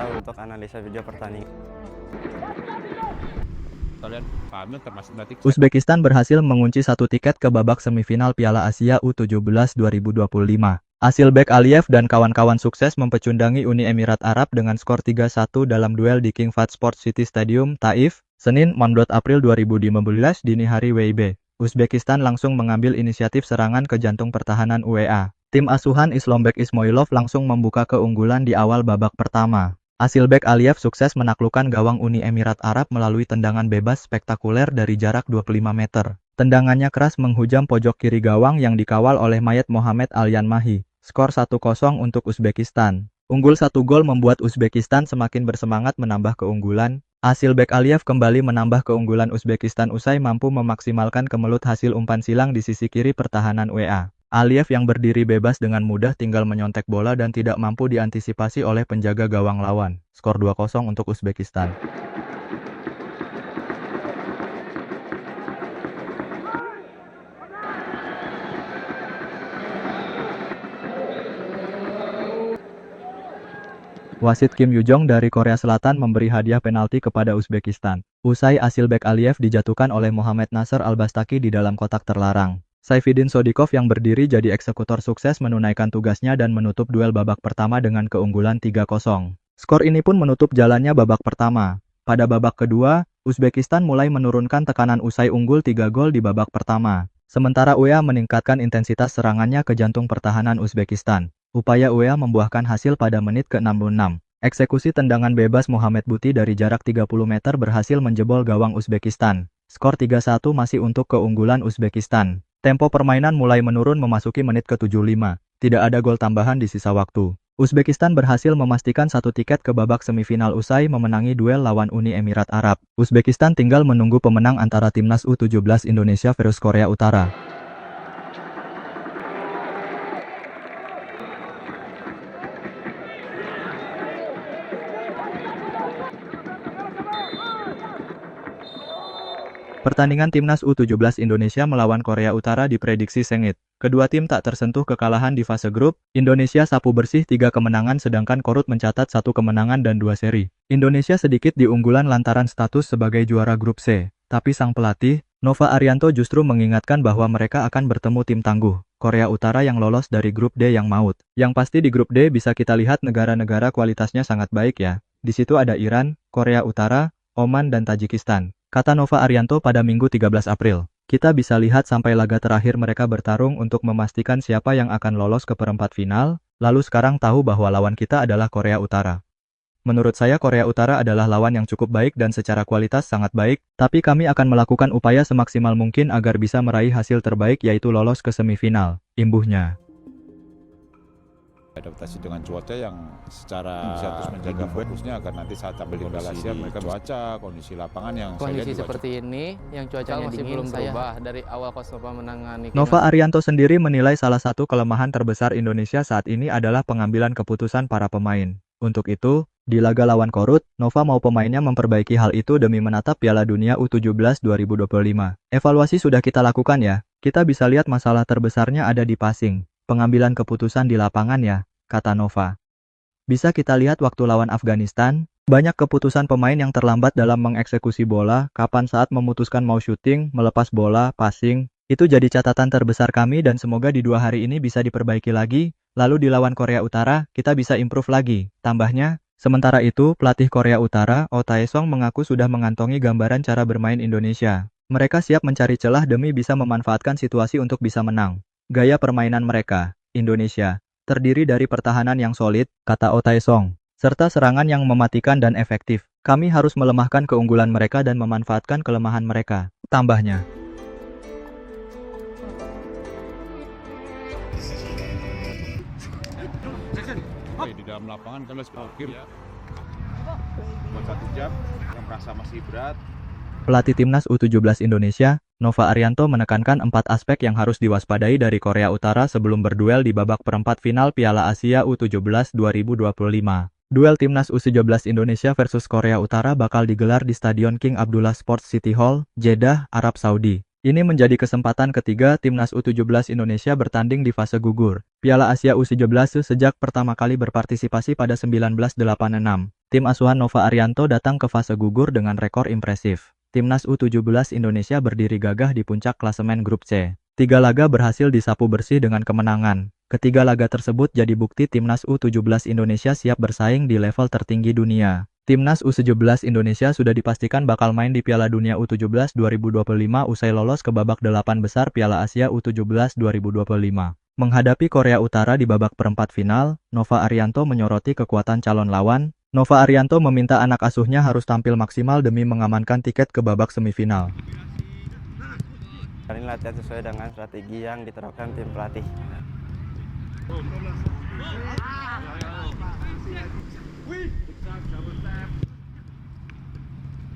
kita untuk analisa video pertandingan. Kalian pahami termasuk berarti Uzbekistan berhasil mengunci satu tiket ke babak semifinal Piala Asia U17 2025. Asilbek Aliyev dan kawan-kawan sukses mempecundangi Uni Emirat Arab dengan skor 3-1 dalam duel di King Fahd Sports City Stadium, Taif, Senin 14 April 2015 dini hari WIB. Uzbekistan langsung mengambil inisiatif serangan ke jantung pertahanan UEA. Tim asuhan Islombek Ismoilov langsung membuka keunggulan di awal babak pertama. Asilbek Aliyev sukses menaklukkan gawang Uni Emirat Arab melalui tendangan bebas spektakuler dari jarak 25 meter. Tendangannya keras menghujam pojok kiri gawang yang dikawal oleh Mayet Mohamed Alyanmahi. Skor 1-0 untuk Uzbekistan. Unggul 1 gol membuat Uzbekistan semakin bersemangat menambah keunggulan. Asilbek Aliyev kembali menambah keunggulan Uzbekistan usai mampu memaksimalkan kemelut hasil umpan silang di sisi kiri pertahanan UEA. Aliyev yang berdiri bebas dengan mudah tinggal menyontek bola dan tidak mampu diantisipasi oleh penjaga gawang lawan. Skor 2-0 untuk Uzbekistan. Wasit Kim Yoo-jong dari Korea Selatan memberi hadiah penalti kepada Uzbekistan. Usai Asilbek Aliyev dijatuhkan oleh Mohamed Nasser Al-Bastaki di dalam kotak terlarang. Saifuddin Sodikov yang berdiri jadi eksekutor sukses menunaikan tugasnya dan menutup duel babak pertama dengan keunggulan 3-0. Skor ini pun menutup jalannya babak pertama. Pada babak kedua, Uzbekistan mulai menurunkan tekanan usai unggul 3 gol di babak pertama. Sementara UEA meningkatkan intensitas serangannya ke jantung pertahanan Uzbekistan. Upaya UEA membuahkan hasil pada menit ke-66. Eksekusi tendangan bebas Mohamed Buti dari jarak 30 meter berhasil menjebol gawang Uzbekistan. Skor 3-1 masih untuk keunggulan Uzbekistan. Tempo permainan mulai menurun memasuki menit ke-75. Tidak ada gol tambahan di sisa waktu. Uzbekistan berhasil memastikan satu tiket ke babak semifinal usai memenangi duel lawan Uni Emirat Arab. Uzbekistan tinggal menunggu pemenang antara timnas U17 Indonesia versus Korea Utara. Pertandingan timnas U17 Indonesia melawan Korea Utara diprediksi sengit. Kedua tim tak tersentuh kekalahan di fase grup. Indonesia sapu bersih 3 kemenangan sedangkan Korut mencatat 1 kemenangan dan 2 seri. Indonesia sedikit diunggulan lantaran status sebagai juara grup C. Tapi sang pelatih, Nova Arianto justru mengingatkan bahwa mereka akan bertemu tim tangguh, Korea Utara yang lolos dari grup D yang maut. Yang pasti di grup D bisa kita lihat negara-negara kualitasnya sangat baik ya. Di situ ada Iran, Korea Utara, Oman dan Tajikistan. Kata Nova Arianto pada Minggu 13 April. Kita bisa lihat sampai laga terakhir mereka bertarung untuk memastikan siapa yang akan lolos ke perempat final, lalu sekarang tahu bahwa lawan kita adalah Korea Utara. Menurut saya Korea Utara adalah lawan yang cukup baik dan secara kualitas sangat baik, tapi kami akan melakukan upaya semaksimal mungkin agar bisa meraih hasil terbaik yaitu lolos ke semifinal, imbuhnya. adaptasi dengan cuaca yang secara bisa terus menjaga fokusnya agar nanti saat tampil di Piala Asia mereka cuaca, kondisi lapangan yang kondisi seperti ini yang cuacanya masih belum berubah dari awal Kosovo menangani. Nova Arianto sendiri menilai salah satu kelemahan terbesar Indonesia saat ini adalah pengambilan keputusan para pemain. Untuk itu, di laga lawan Korut, Nova mau pemainnya memperbaiki hal itu demi menatap Piala Dunia U17 2025. Evaluasi sudah kita lakukan ya, kita bisa lihat masalah terbesarnya ada di passing. Pengambilan keputusan di lapangan ya, kata Nova. Bisa kita lihat waktu lawan Afghanistan, banyak keputusan pemain yang terlambat dalam mengeksekusi bola, kapan saat memutuskan mau syuting, melepas bola, passing. Itu jadi catatan terbesar kami dan semoga di 2 hari ini bisa diperbaiki lagi, lalu di lawan Korea Utara, kita bisa improve lagi, tambahnya. Sementara itu, pelatih Korea Utara, Oh Tae-song mengaku sudah mengantongi gambaran cara bermain Indonesia. Mereka siap mencari celah demi bisa memanfaatkan situasi untuk bisa menang. Gaya permainan mereka, Indonesia, terdiri dari pertahanan yang solid, kata Oh Tae-song, serta serangan yang mematikan dan efektif. Kami harus melemahkan keunggulan mereka dan memanfaatkan kelemahan mereka, tambahnya. di dalam lapangan kan parkir buat 1 jam yang merasa masih berat. Pelatih timnas U17 Indonesia, Nova Arianto menekankan 4 aspek yang harus diwaspadai dari Korea Utara sebelum berduel di babak perempat final Piala Asia U17 2025. Duel timnas U17 Indonesia versus Korea Utara bakal digelar di Stadion King Abdullah Sports City Hall, Jeddah, Arab Saudi. Ini menjadi kesempatan ketiga Timnas U17 Indonesia bertanding di fase gugur Piala Asia U17 sejak pertama kali berpartisipasi pada 1986. Tim asuhan Nova Arianto datang ke fase gugur dengan rekor impresif. Timnas U17 Indonesia berdiri gagah di puncak klasemen grup C. 3 laga berhasil disapu bersih dengan kemenangan. Ketiga laga tersebut jadi bukti Timnas U17 Indonesia siap bersaing di level tertinggi dunia. Timnas U17 Indonesia sudah dipastikan bakal main di Piala Dunia U17 2025 usai lolos ke babak 8 besar Piala Asia U17 2025. Menghadapi Korea Utara di babak perempat final, Nova Arianto menyoroti kekuatan calon lawan. Nova Arianto meminta anak asuhnya harus tampil maksimal demi mengamankan tiket ke babak semifinal. Kali ini latihan sesuai dengan strategi yang diterapkan tim pelatih.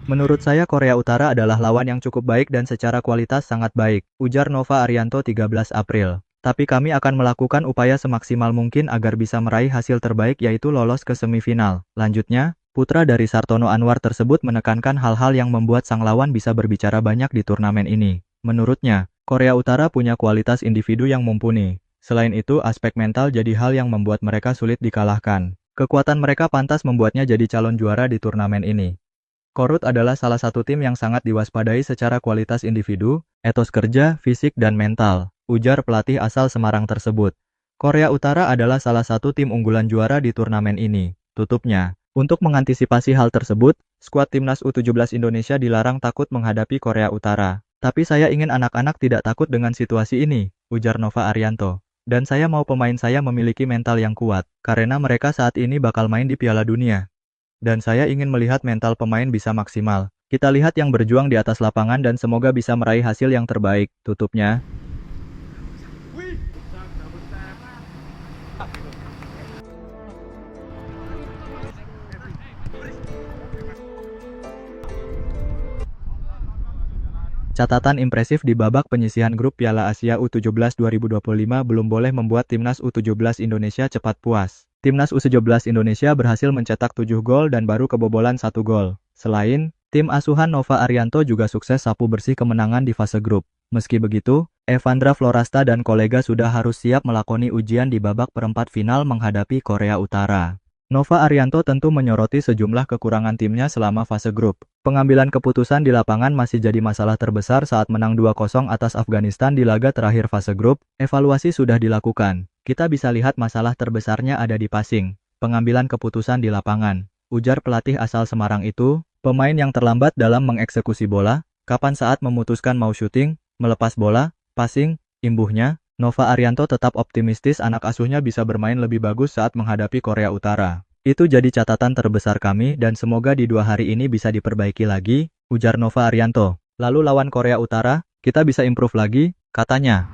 Menurut saya Korea Utara adalah lawan yang cukup baik dan secara kualitas sangat baik, ujar Nova Arianto 13 April. Tapi kami akan melakukan upaya semaksimal mungkin agar bisa meraih hasil terbaik yaitu lolos ke semifinal. Lanjutnya, putra dari Sartono Anwar tersebut menekankan hal-hal yang membuat sang lawan bisa berbicara banyak di turnamen ini. Menurutnya, Korea Utara punya kualitas individu yang mumpuni. Selain itu, aspek mental jadi hal yang membuat mereka sulit dikalahkan. Kekuatan mereka pantas membuatnya jadi calon juara di turnamen ini. Korut adalah salah satu tim yang sangat diwaspadai secara kualitas individu, etos kerja, fisik, dan mental, ujar pelatih asal Semarang tersebut. Korea Utara adalah salah satu tim unggulan juara di turnamen ini, tutupnya. Untuk mengantisipasi hal tersebut, skuad Timnas U17 Indonesia dilarang takut menghadapi Korea Utara. Tapi saya ingin anak-anak tidak takut dengan situasi ini, ujar Nova Arianto. Dan saya mau pemain saya memiliki mental yang kuat, karena mereka saat ini bakal main di Piala Dunia. Dan saya ingin melihat mental pemain bisa maksimal. Kita lihat yang berjuang di atas lapangan dan semoga bisa meraih hasil yang terbaik, tutupnya. Catatan impresif di babak penyisihan grup Piala Asia U17 2025 belum boleh membuat Timnas U17 Indonesia cepat puas. Timnas U17 Indonesia berhasil mencetak 7 gol dan baru kebobolan 1 gol. Selain, tim asuhan Nova Arianto juga sukses sapu bersih kemenangan di fase grup. Meski begitu, Evandra Florasta dan kolega sudah harus siap melakoni ujian di babak perempat final menghadapi Korea Utara. Nova Arianto tentu menyoroti sejumlah kekurangan timnya selama fase grup. Pengambilan keputusan di lapangan masih jadi masalah terbesar saat menang 2-0 atas Afghanistan di laga terakhir fase grup. Evaluasi sudah dilakukan. Kita bisa lihat masalah terbesarnya ada di passing, pengambilan keputusan di lapangan. Ujar pelatih asal Semarang itu, pemain yang terlambat dalam mengeksekusi bola, kapan saat memutuskan mau syuting, melepas bola, passing, imbuhnya. Nova Arianto tetap optimistis anak asuhnya bisa bermain lebih bagus saat menghadapi Korea Utara. Itu jadi catatan terbesar kami dan semoga di 2 hari ini bisa diperbaiki lagi, ujar Nova Arianto. Lalu lawan Korea Utara, kita bisa improve lagi, katanya.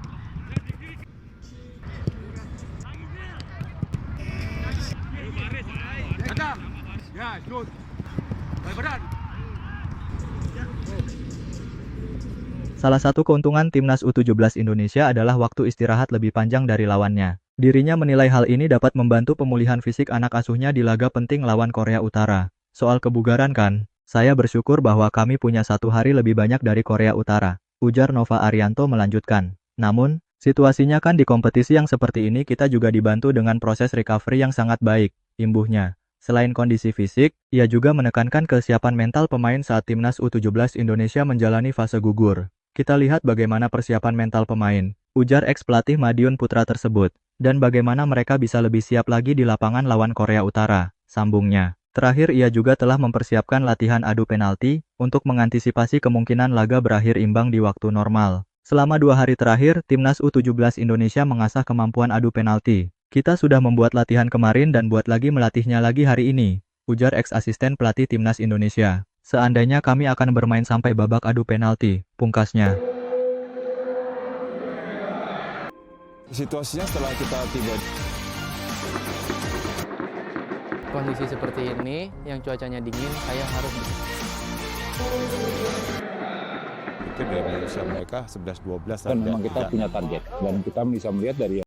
Salah satu keuntungan Timnas U17 Indonesia adalah waktu istirahat lebih panjang dari lawannya. Dirinya menilai hal ini dapat membantu pemulihan fisik anak asuhnya di laga penting lawan Korea Utara. Soal kebugaran kan, saya bersyukur bahwa kami punya 1 hari lebih banyak dari Korea Utara, ujar Nova Arianto melanjutkan. Namun, situasinya kan di kompetisi yang seperti ini kita juga dibantu dengan proses recovery yang sangat baik, imbuhnya. Selain kondisi fisik, ia juga menekankan kesiapan mental pemain saat Timnas U17 Indonesia menjalani fase gugur. Kita lihat bagaimana persiapan mental pemain, ujar ex-pelatih Madiun Putra tersebut, dan bagaimana mereka bisa lebih siap lagi di lapangan lawan Korea Utara, sambungnya. Terakhir ia juga telah mempersiapkan latihan adu penalti, untuk mengantisipasi kemungkinan laga berakhir imbang di waktu normal. Selama 2 hari terakhir, Timnas U17 Indonesia mengasah kemampuan adu penalti. Kita sudah membuat latihan kemarin dan buat lagi melatihnya lagi hari ini, ujar ex-asisten pelatih Timnas Indonesia. Seandainya kami akan bermain sampai babak adu penalti, pungkasnya. Situasinya setelah kita tiba Kondisi seperti ini, yang cuacanya dingin, saya harus itu dari usia mereka 11-12 kan memang kita punya target dan kita bisa melihat dari